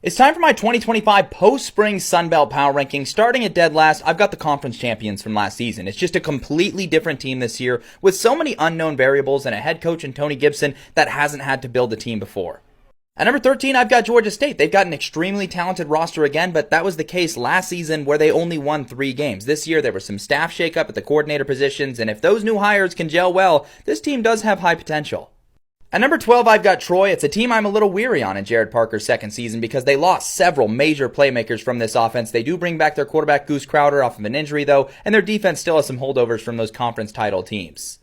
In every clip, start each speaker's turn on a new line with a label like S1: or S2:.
S1: It's time for my 2025 post-spring Sun Belt Power Ranking. Starting at dead last, I've got the conference champions from last season. It's just a completely different team this year with so many unknown variables and a head coach in Tony Gibson that hasn't had to build a team before. At number 13, I've got Georgia State. They've got an extremely talented roster again, but that was the case last season where they only won 3 games. This year, there was some staff shakeup at the coordinator positions, and if those new hires can gel well, this team does have high potential. At number 12, I've got Troy. It's a team I'm a little weary on in Jared Parker's second season because they lost several major playmakers from this offense. They do bring back their quarterback Goose Crowder off of an injury though, and their defense still has some holdovers from those conference title teams.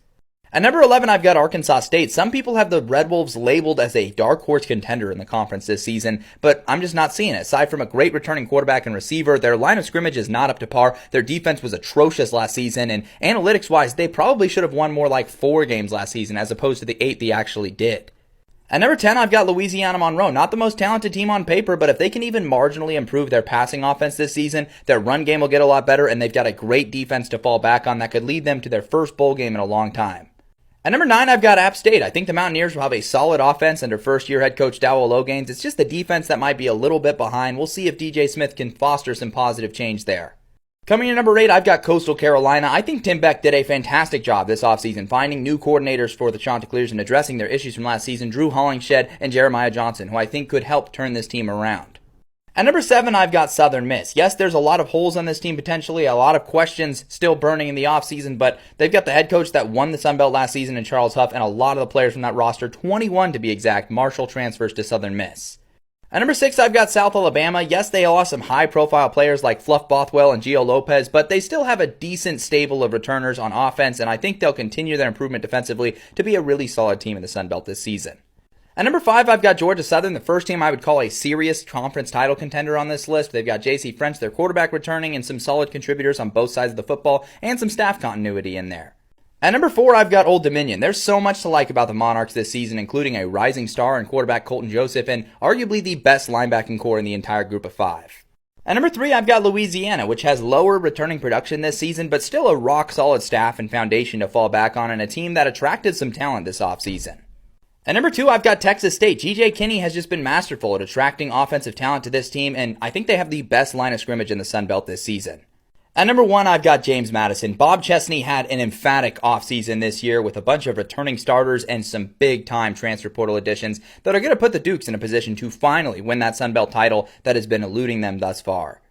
S1: At number 11, I've got Arkansas State. Some people have the Red Wolves labeled as a dark horse contender in the conference this season, but I'm just not seeing it. Aside from a great returning quarterback and receiver, their line of scrimmage is not up to par. Their defense was atrocious last season, and analytics-wise, they probably should have won more like 4 games last season as opposed to the 8 they actually did. At number 10, I've got Louisiana Monroe. Not the most talented team on paper, but if they can even marginally improve their passing offense this season, their run game will get a lot better, and they've got a great defense to fall back on that could lead them to their first bowl game in a long time. At number 9, I've got App State. I think the Mountaineers will have a solid offense under first-year head coach Dowell Logains. It's just the defense that might be a little bit behind. We'll see if DJ Smith can foster some positive change there. Coming in at number 8, I've got Coastal Carolina. I think Tim Beck did a fantastic job this offseason finding new coordinators for the Chanticleers and addressing their issues from last season, Drew Hollingshed and Jeremiah Johnson, who I think could help turn this team around. At number 7, I've got Southern Miss. Yes, there's a lot of holes on this team potentially, a lot of questions still burning in the offseason, but they've got the head coach that won the Sun Belt last season in Charles Huff, and a lot of the players from that roster, 21 to be exact, Marshall transfers to Southern Miss. At number 6, I've got South Alabama. Yes, they lost some high-profile players like Fluff Bothwell and Gio Lopez, but they still have a decent stable of returners on offense, and I think they'll continue their improvement defensively to be a really solid team in the Sun Belt this season. At number 5, I've got Georgia Southern, the first team I would call a serious conference title contender on this list. They've got J.C. French, their quarterback, returning, and some solid contributors on both sides of the football, and some staff continuity in there. At number 4, I've got Old Dominion. There's so much to like about the Monarchs this season, including a rising star in quarterback Colton Joseph, and arguably the best linebacking core in the entire group of 5. At number 3, I've got Louisiana, which has lower returning production this season, but still a rock-solid staff and foundation to fall back on, and a team that attracted some talent this offseason. At number 2, I've got Texas State. G.J. Kinney has just been masterful at attracting offensive talent to this team, and I think they have the best line of scrimmage in the Sun Belt this season. At number 1, I've got James Madison. Bob Chesney had an emphatic offseason this year with a bunch of returning starters and some big-time transfer portal additions that are going to put the Dukes in a position to finally win that Sun Belt title that has been eluding them thus far.